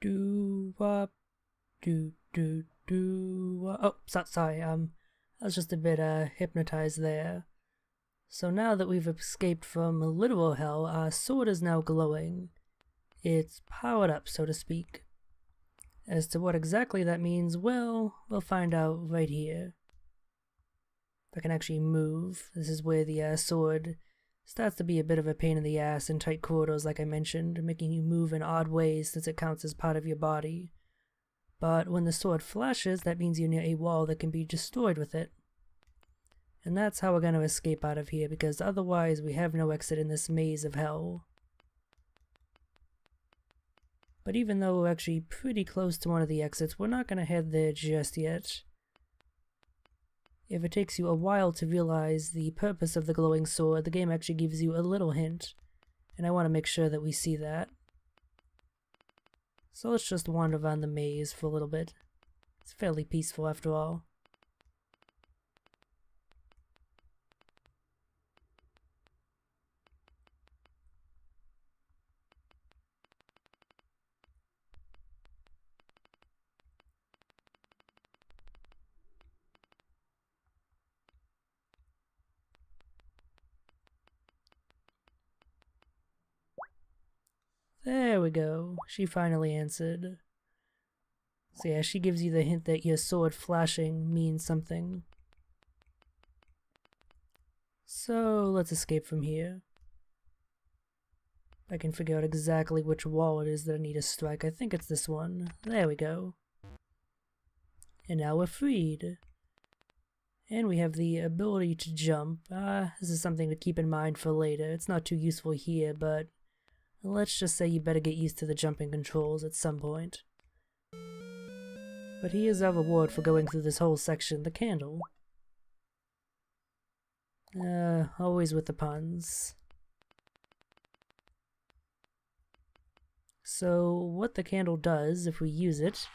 do wop, do wop. Oh, sorry, I was just a bit hypnotized there. So now that we've escaped from literal hell, our sword is now glowing. It's powered up, so to speak. As to what exactly that means, well, we'll find out right here. If I can actually move, this is where the sword starts to be a bit of a pain in the ass in tight corridors like I mentioned, making you move in odd ways since it counts as part of your body. But when the sword flashes, that means you're near a wall that can be destroyed with it. And that's how we're going to escape out of here, because otherwise we have no exit in this maze of hell. But even though we're actually pretty close to one of the exits, we're not going to head there just yet. If it takes you a while to realize the purpose of the glowing sword, the game actually gives you a little hint, and I want to make sure that we see that. So let's just wander around the maze for a little bit. It's fairly peaceful after all. There we go, she finally answered. So yeah, she gives you the hint that your sword flashing means something. So let's escape from here. I can figure out exactly which wall it is that I need to strike. I think it's this one. There we go. And now we're freed. And we have the ability to jump. This is something to keep in mind for later. It's not too useful here, but let's just say you better get used to the jumping controls at some point. But here's our reward for going through this whole section, the candle. Always with the puns. So what the candle does, if we use it,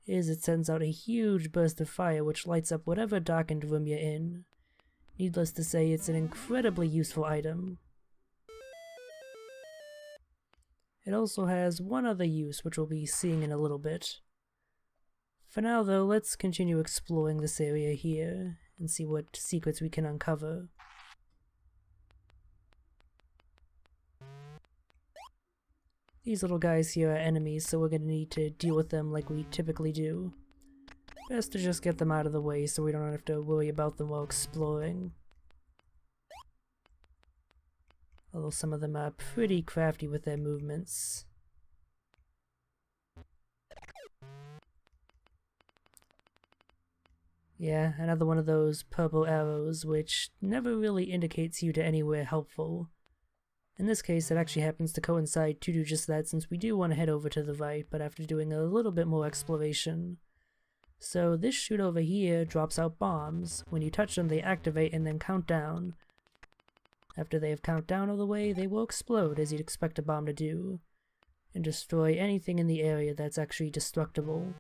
is it sends out a huge burst of fire which lights up whatever darkened room you're in. Needless to say, it's an incredibly useful item. It also has one other use, which we'll be seeing in a little bit. For now though, let's continue exploring this area here, and see what secrets we can uncover. These little guys here are enemies, so we're gonna need to deal with them like we typically do. Best to just get them out of the way so we don't have to worry about them while exploring. Although some of them are pretty crafty with their movements. Yeah, another one of those purple arrows, which never really indicates you to anywhere helpful. In this case, it actually happens to coincide to do just that, since we do want to head over to the right, but after doing a little bit more exploration. So this chute over here drops out bombs. When you touch them, they activate and then count down. After they have count down all the way, they will explode, as you'd expect a bomb to do, and destroy anything in the area that's actually destructible.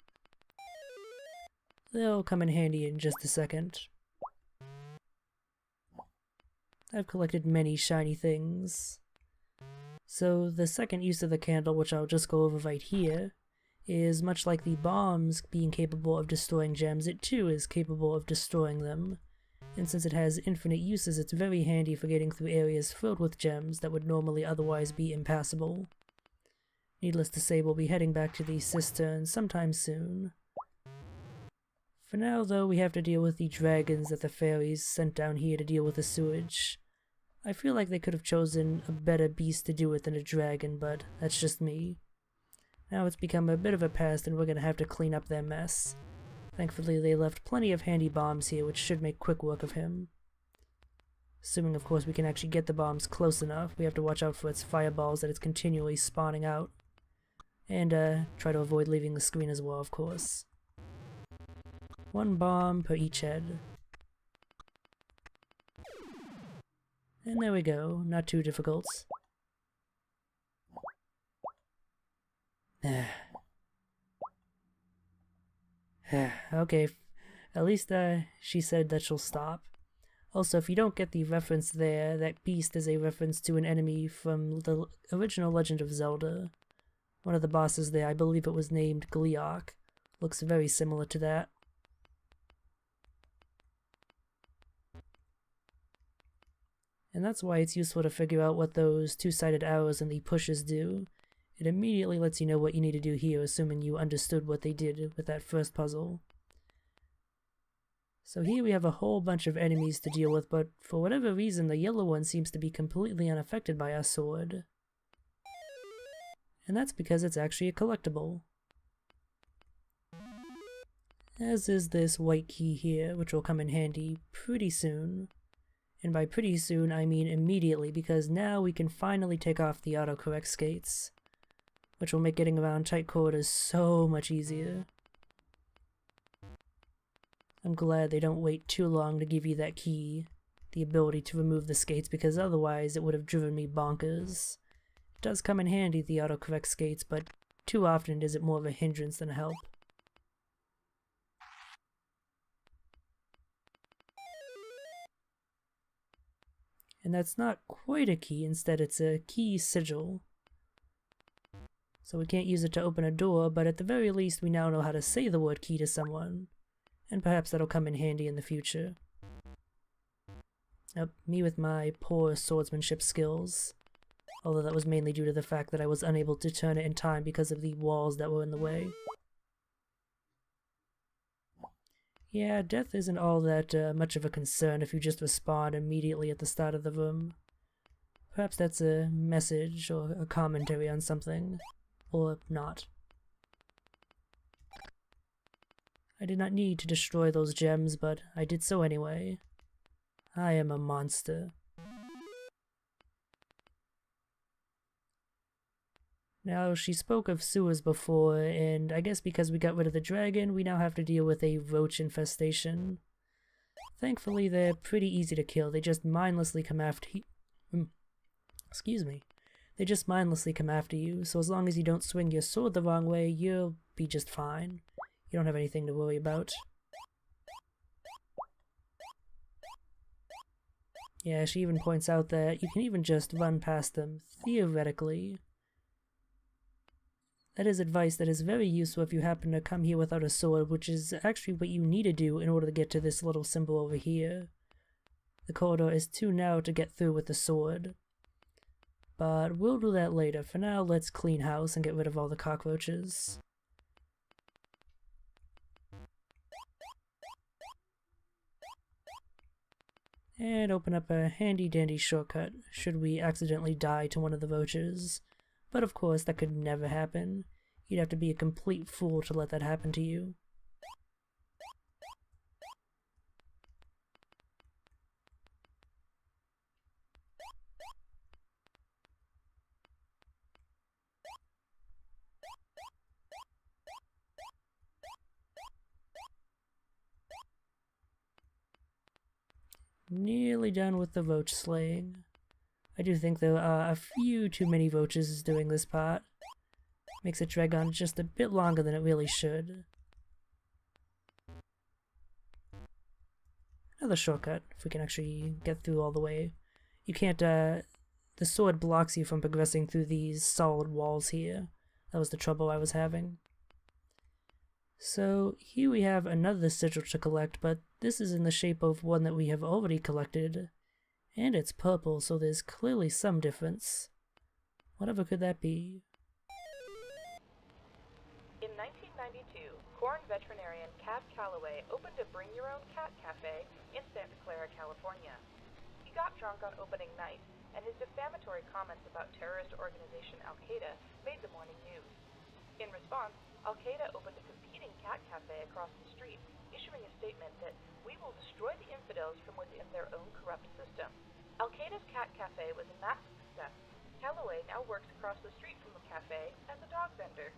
They'll come in handy in just a second. I've collected many shiny things. So the second use of the candle, which I'll just go over right here, is much like the bombs being capable of destroying gems, it too is capable of destroying them. And since it has infinite uses, it's very handy for getting through areas filled with gems that would normally otherwise be impassable. Needless to say, we'll be heading back to the cistern sometime soon. For now though, we have to deal with the dragons that the fairies sent down here to deal with the sewage. I feel like they could have chosen a better beast to do it than a dragon, but that's just me. Now it's become a bit of a pest and we're gonna have to clean up their mess. Thankfully they left plenty of handy bombs here, which should make quick work of him. Assuming of course we can actually get the bombs close enough. We have to watch out for its fireballs that it's continually spawning out. And try to avoid leaving the screen as well, of course. One bomb per each head. And there we go, not too difficult. Okay, at least she said that she'll stop. Also, if you don't get the reference there, that beast is a reference to an enemy from the original Legend of Zelda. One of the bosses there, I believe it was named Gleeok, looks very similar to that. And that's why it's useful to figure out what those two-sided arrows and the pushes do. It immediately lets you know what you need to do here, assuming you understood what they did with that first puzzle. So here we have a whole bunch of enemies to deal with, but for whatever reason the yellow one seems to be completely unaffected by our sword. And that's because it's actually a collectible. As is this white key here, which will come in handy pretty soon. And by pretty soon I mean immediately, because now we can finally take off the autocorrect skates, which will make getting around tight corridors so much easier. I'm glad they don't wait too long to give you that key, the ability to remove the skates, because otherwise it would have driven me bonkers. It does come in handy, the autocorrect skates, but too often is it more of a hindrance than a help. And that's not quite a key, instead it's a key sigil. So we can't use it to open a door, but at the very least we now know how to say the word key to someone. And perhaps that'll come in handy in the future. Me with my poor swordsmanship skills. Although that was mainly due to the fact that I was unable to turn it in time because of the walls that were in the way. Yeah, death isn't all that much of a concern if you just respawn immediately at the start of the room. Perhaps that's a message or a commentary on something. Or not. I did not need to destroy those gems, but I did so anyway. I am a monster. Now, she spoke of sewers before, and I guess because we got rid of the dragon, we now have to deal with a roach infestation. Thankfully, they're pretty easy to kill. They just mindlessly come after you. Excuse me. They just mindlessly come after you, so as long as you don't swing your sword the wrong way, you'll be just fine. You don't have anything to worry about. Yeah, she even points out that you can even just run past them, theoretically. That is advice that is very useful if you happen to come here without a sword, which is actually what you need to do in order to get to this little symbol over here. The corridor is too narrow to get through with the sword. But we'll do that later. For now, let's clean house and get rid of all the cockroaches. And open up a handy-dandy shortcut, should we accidentally die to one of the roaches. But of course, that could never happen. You'd have to be a complete fool to let that happen to you. Nearly done with the roach slaying. I do think there are a few too many roaches doing this part. Makes it drag on just a bit longer than it really should. Another shortcut, if we can actually get through all the way. You can't, the sword blocks you from progressing through these solid walls here. That was the trouble I was having. So here we have another sigil to collect, but this is in the shape of one that we have already collected. And it's purple, so there's clearly some difference. Whatever could that be? In 1992, corn veterinarian Cab Calloway opened a Bring Your Own Cat Cafe in Santa Clara, California. He got drunk on opening night, and his defamatory comments about terrorist organization Al-Qaeda made the morning news. In response, Al-Qaeda opened a competing cat cafe across the street, issuing a statement that we will destroy the infidels from within their own corrupt system. Al-Qaeda's cat cafe was a massive success. Calloway now works across the street from the cafe as a dog vendor.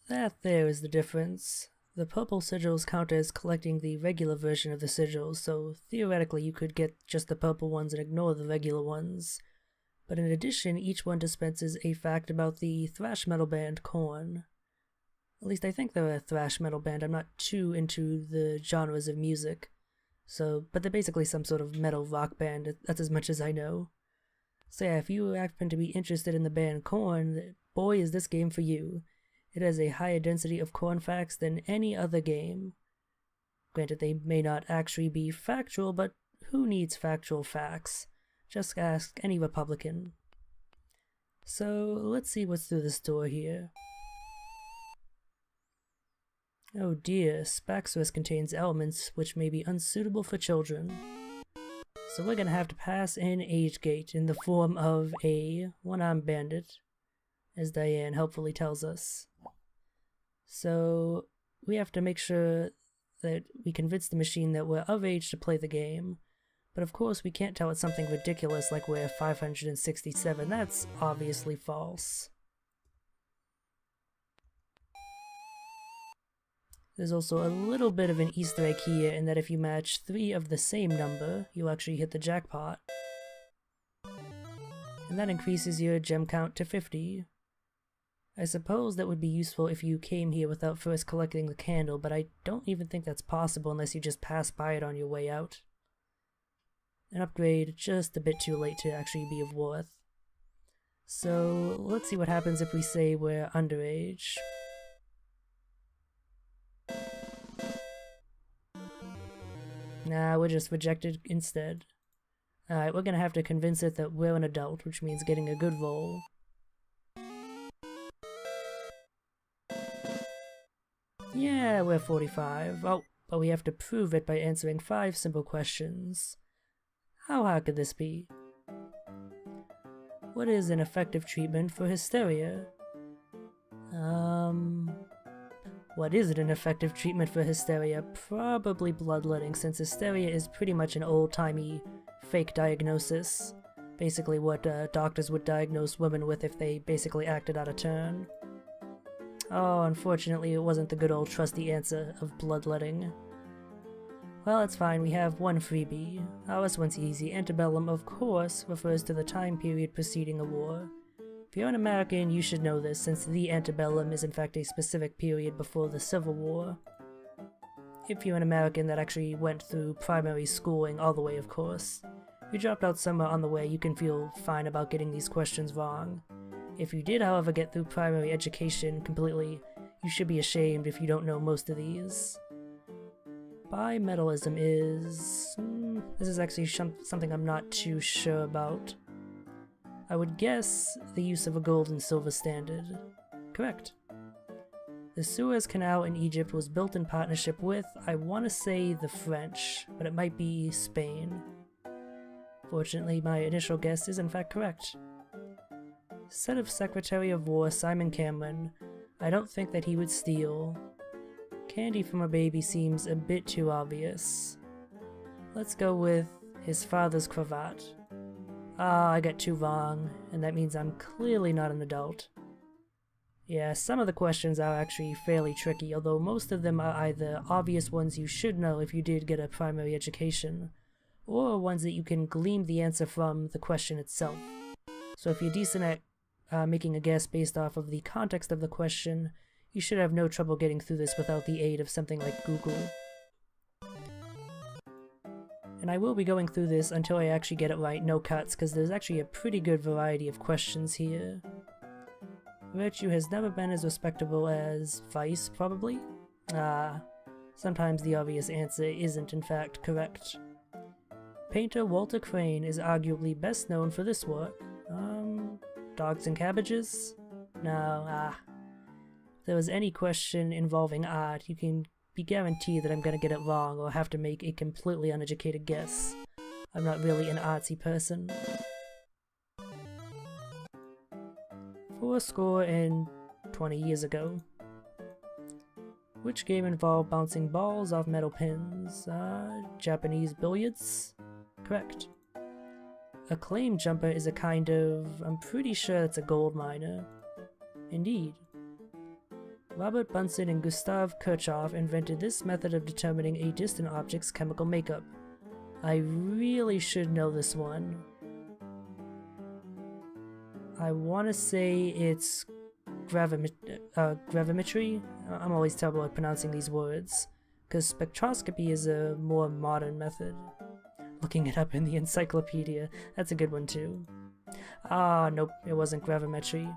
That there is the difference. The purple sigils count as collecting the regular version of the sigils, so theoretically you could get just the purple ones and ignore the regular ones. But in addition, each one dispenses a fact about the thrash metal band Korn. At least I think they're a thrash metal band. I'm not too into the genres of music. But they're basically some sort of metal rock band. That's as much as I know. So yeah, if you happen to be interested in the band Korn, boy is this game for you. It has a higher density of corn facts than any other game. Granted, they may not actually be factual, but who needs factual facts? Just ask any Republican. So let's see what's through this door here. Oh dear, Spaxorus contains elements which may be unsuitable for children. So we're gonna have to pass an age gate in the form of a one-armed bandit, as Diane helpfully tells us. So we have to make sure that we convince the machine that we're of age to play the game, but of course we can't tell it something ridiculous like we're 567, that's obviously false. There's also a little bit of an Easter egg here in that if you match 3 of the same number, you'll actually hit the jackpot. And that increases your gem count to 50. I suppose that would be useful if you came here without first collecting the candle, but I don't even think that's possible unless you just pass by it on your way out. An upgrade just a bit too late to actually be of worth. So let's see what happens if we say we're underage. Nah, we're just rejected instead. Alright, we're gonna have to convince it that we're an adult, which means getting a good roll. Yeah, we're 45. Oh, but we have to prove it by answering 5 simple questions. How hard could this be? What is an effective treatment for hysteria? What isn't an effective treatment for hysteria? Probably bloodletting, since hysteria is pretty much an old-timey fake diagnosis. Basically what doctors would diagnose women with if they basically acted out of turn. Oh, unfortunately it wasn't the good old trusty answer of bloodletting. Well, it's fine, we have one freebie. Oh, this one's easy. Antebellum, of course, refers to the time period preceding a war. If you're an American, you should know this, since the antebellum is in fact a specific period before the Civil War. If you're an American that actually went through primary schooling all the way, of course. If you dropped out somewhere on the way, you can feel fine about getting these questions wrong. If you did, however, get through primary education completely, you should be ashamed if you don't know most of these. Bimetallism is... this is actually something I'm not too sure about. I would guess the use of a gold and silver standard. Correct. The Suez Canal in Egypt was built in partnership with, I want to say, the French, but it might be Spain. Fortunately, my initial guess is in fact correct. Set of Secretary of War Simon Cameron, I don't think that he would steal. Candy from a baby seems a bit too obvious. Let's go with his father's cravat. Ah, I got 2 wrong, and that means I'm clearly not an adult. Yeah, some of the questions are actually fairly tricky, although most of them are either obvious ones you should know if you did get a primary education, or ones that you can glean the answer from the question itself. So if you're decent at making a guess based off of the context of the question, you should have no trouble getting through this without the aid of something like Google. And I will be going through this until I actually get it right, no cuts, because there's actually a pretty good variety of questions here. Virtue has never been as respectable as vice, probably? Sometimes the obvious answer isn't in fact correct. Painter Walter Crane is arguably best known for this work. Dogs and Cabbages? No, If there was any question involving art, you can be guaranteed that I'm gonna get it wrong or have to make a completely uneducated guess. I'm not really an artsy person. 420 years ago. Which game involved bouncing balls off metal pins? Japanese billiards? Correct. A claim jumper is a kind of... I'm pretty sure it's a gold miner. Indeed. Robert Bunsen and Gustav Kirchhoff invented this method of determining a distant object's chemical makeup. I really should know this one. I want to say it's gravimetry? I'm always terrible at pronouncing these words, because spectroscopy is a more modern method. Looking it up in the encyclopedia, that's a good one too. Ah, nope, it wasn't gravimetry.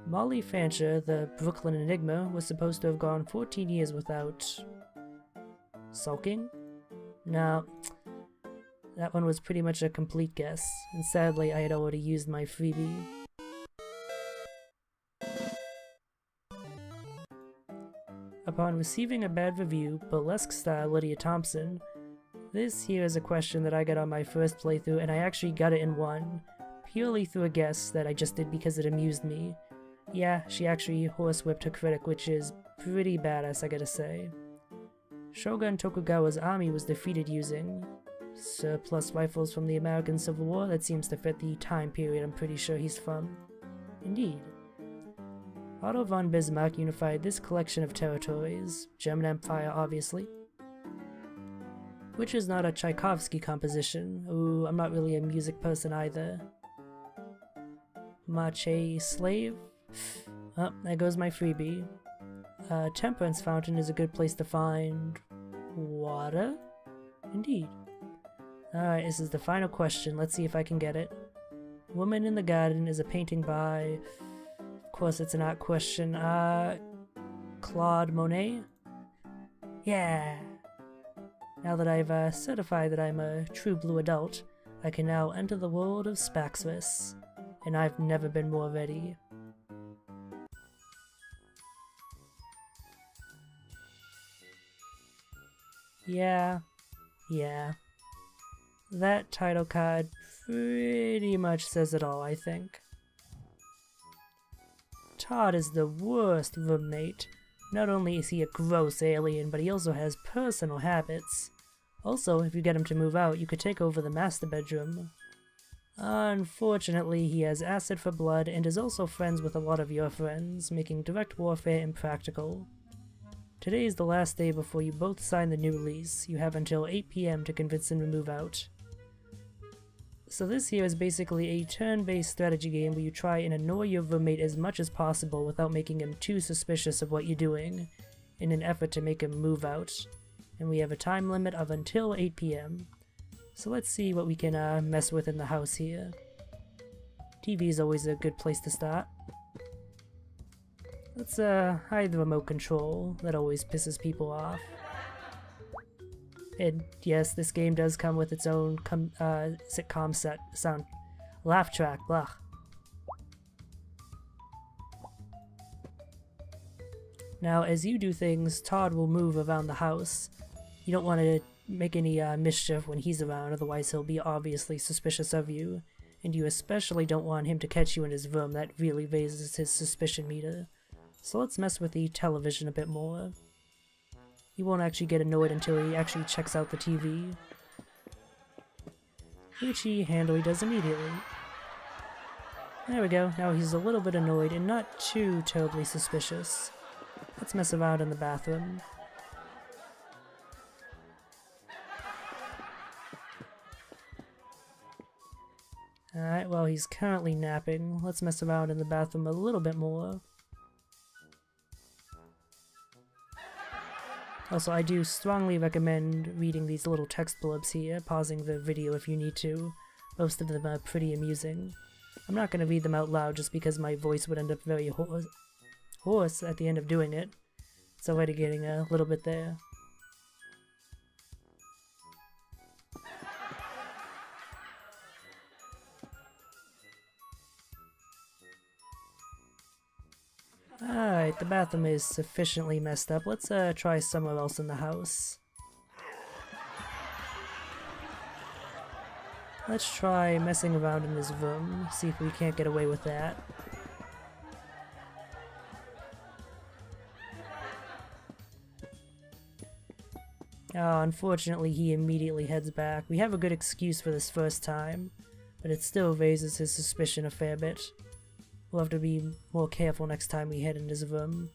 Molly Fancher, the Brooklyn Enigma, was supposed to have gone 14 years without... sulking? No, that one was pretty much a complete guess, and sadly I had already used my freebie. Upon receiving a bad review, burlesque star Lydia Thompson, this here is a question that I got on my first playthrough and I actually got it in one, purely through a guess that I just did because it amused me. Yeah, she actually horsewhipped her critic, which is pretty badass, I gotta say. Shogun Tokugawa's army was defeated using surplus rifles from the American Civil War. That seems to fit the time period I'm pretty sure he's from. Indeed. Otto von Bismarck unified this collection of territories, German Empire obviously, which is not a Tchaikovsky composition. Ooh, I'm not really a music person either. Mache Slave? Oh, there goes my freebie. Temperance Fountain is a good place to find... water? Indeed. Alright, this is the final question. Let's see if I can get it. Woman in the Garden is a painting by... of course it's an art question. Claude Monet? Yeah! Now that I've certified that I'm a true blue adult, I can now enter the world of Spaxvis. And I've never been more ready. Yeah. That title card pretty much says it all, I think. Todd is the worst roommate. Not only is he a gross alien, but he also has personal habits. Also, if you get him to move out, you could take over the master bedroom. Unfortunately, he has acid for blood and is also friends with a lot of your friends, making direct warfare impractical. Today is the last day before you both sign the new lease. You have until 8 PM to convince him to move out. So this here is basically a turn-based strategy game where you try and annoy your roommate as much as possible without making him too suspicious of what you're doing, in an effort to make him move out. And we have a time limit of until 8 PM. So let's see what we can mess with in the house here. TV is always a good place to start. Let's hide the remote control. That always pisses people off. And yes, this game does come with its own sitcom set sound laugh track. Blah. Now, as you do things, Todd will move around the house. You don't want to make any mischief when he's around, otherwise he'll be obviously suspicious of you. And you especially don't want him to catch you in his room. That really raises his suspicion meter. So let's mess with the television a bit more. He won't actually get annoyed until he actually checks out the TV, which he handily does immediately. There we go, now he's a little bit annoyed and not too terribly suspicious. Let's mess around in the bathroom. Alright, well he's currently napping. Let's mess around in the bathroom a little bit more. Also, I do strongly recommend reading these little text blurbs here, pausing the video if you need to. Most of them are pretty amusing. I'm not going to read them out loud just because my voice would end up very hoarse at the end of doing it. It's already getting a little bit there. Alright, the bathroom is sufficiently messed up. Let's try somewhere else in the house. Let's try messing around in his room, see if we can't get away with that. Oh, unfortunately he immediately heads back. We have a good excuse for this first time, but it still raises his suspicion a fair bit. We'll have to be more careful next time we head into his room.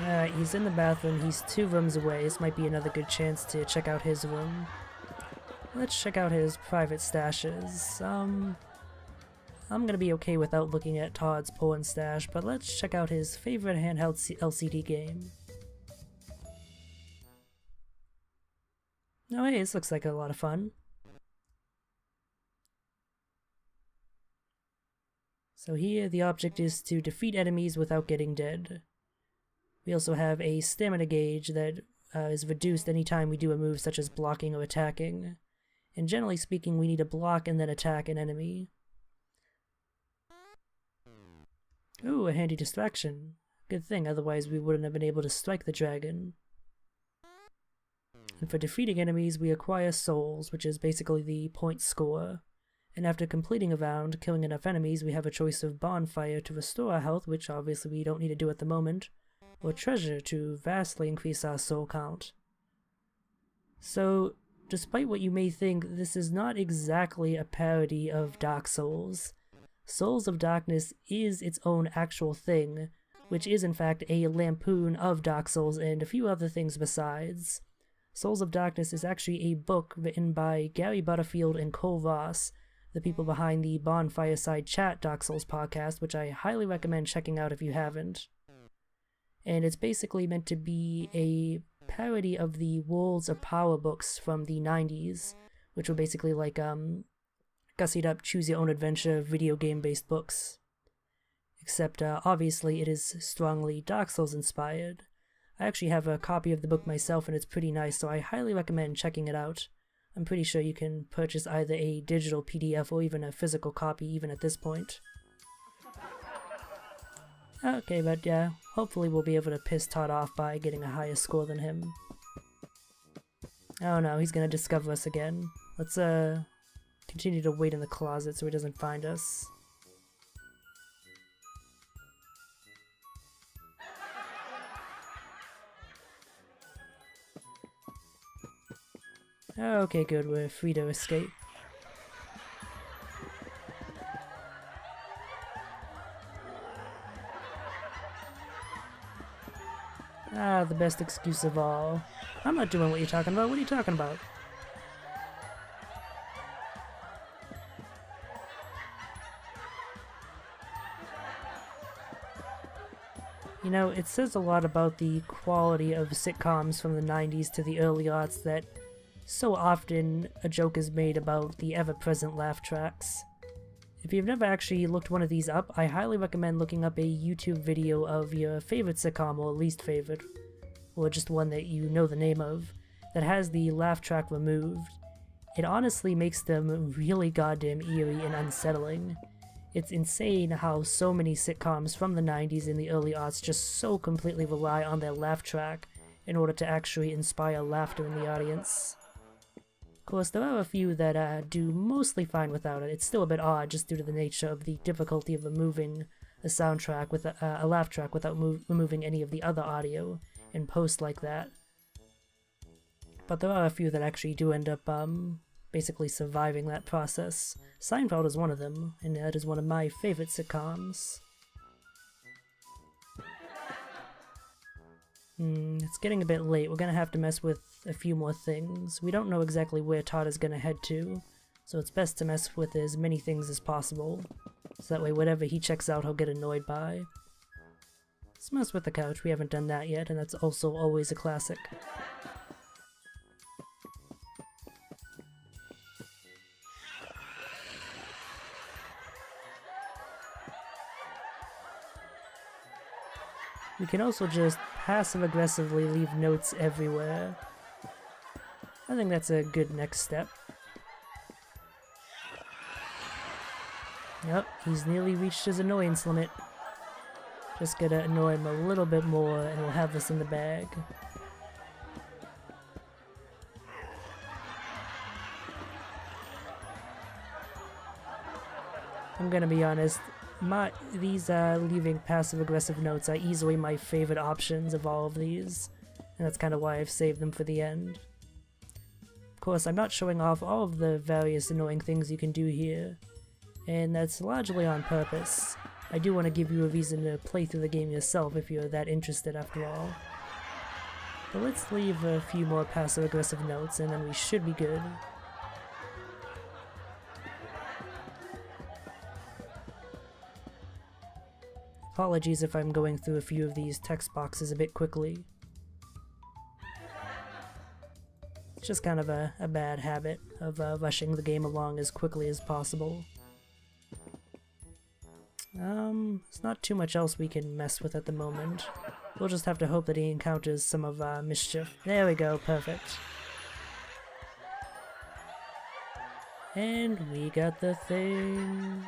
Alright, he's in the bathroom. He's 2 rooms away. This might be another good chance to check out his room. Let's check out his private stashes. I'm gonna be okay without looking at Todd's porn stash, but let's check out his favorite handheld LCD game. Oh hey, this looks like a lot of fun. So here, the object is to defeat enemies without getting dead. We also have a stamina gauge that is reduced anytime we do a move such as blocking or attacking. And generally speaking, we need to block and then attack an enemy. Ooh, a handy distraction. Good thing, otherwise we wouldn't have been able to strike the dragon. And for defeating enemies, we acquire souls, which is basically the point score. And after completing a round, killing enough enemies, we have a choice of bonfire to restore our health, which obviously we don't need to do at the moment, or treasure to vastly increase our soul count. So, despite what you may think, this is not exactly a parody of Dark Souls. Souls of Darkness is its own actual thing, which is in fact a lampoon of Dark Souls and a few other things besides. Souls of Darkness is actually a book written by Gary Butterfield and Cole Ross, the people behind the Bonfireside Chat Dark Souls podcast, which I highly recommend checking out if you haven't. And it's basically meant to be a parody of the Worlds of Power books from the 90s, which were basically like gussied up choose-your-own-adventure video game-based books. Except obviously it is strongly Dark Souls inspired. I actually have a copy of the book myself and it's pretty nice, so I highly recommend checking it out. I'm pretty sure you can purchase either a digital PDF or even a physical copy even at this point. Okay, but yeah, hopefully we'll be able to piss Todd off by getting a higher score than him. Oh no, he's gonna discover us again. Let's continue to wait in the closet so he doesn't find us. Okay, good, we're free to escape. Ah, the best excuse of all. I'm not doing what you're talking about. What are you talking about? You know, it says a lot about the quality of sitcoms from the 90s to the early aughts that so often a joke is made about the ever-present laugh tracks. If you've never actually looked one of these up, I highly recommend looking up a YouTube video of your favorite sitcom or least favorite, or just one that you know the name of, that has the laugh track removed. It honestly makes them really goddamn eerie and unsettling. It's insane how so many sitcoms from the 90s and the early aughts just so completely rely on their laugh track in order to actually inspire laughter in the audience. Of course, there are a few that do mostly fine without it. It's still a bit odd just due to the nature of the difficulty of removing a soundtrack with a laugh track without removing any of the other audio in post like that. But there are a few that actually do end up basically surviving that process. Seinfeld is one of them, and that is one of my favorite sitcoms. It's getting a bit late. We're gonna have to mess with a few more things. We don't know exactly where Todd is gonna head to, so it's best to mess with as many things as possible, so that way whatever he checks out he'll get annoyed by. Let's mess with the couch. We haven't done that yet, and that's also always a classic. We can also just passive-aggressively leave notes everywhere. I think that's a good next step. Yep, he's nearly reached his annoyance limit. Just gotta annoy him a little bit more and we'll have this in the bag. I'm gonna be honest, these leaving passive-aggressive notes are easily my favorite options of all of these, and that's kind of why I've saved them for the end. Of course, I'm not showing off all of the various annoying things you can do here, and that's largely on purpose. I do want to give you a reason to play through the game yourself if you're that interested after all. But let's leave a few more passive-aggressive notes and then we should be good. Apologies if I'm going through a few of these text boxes a bit quickly. It's just kind of a bad habit of rushing the game along as quickly as possible. There's not too much else we can mess with at the moment. We'll just have to hope that he encounters some of our mischief. There we go, perfect. And we got the thing.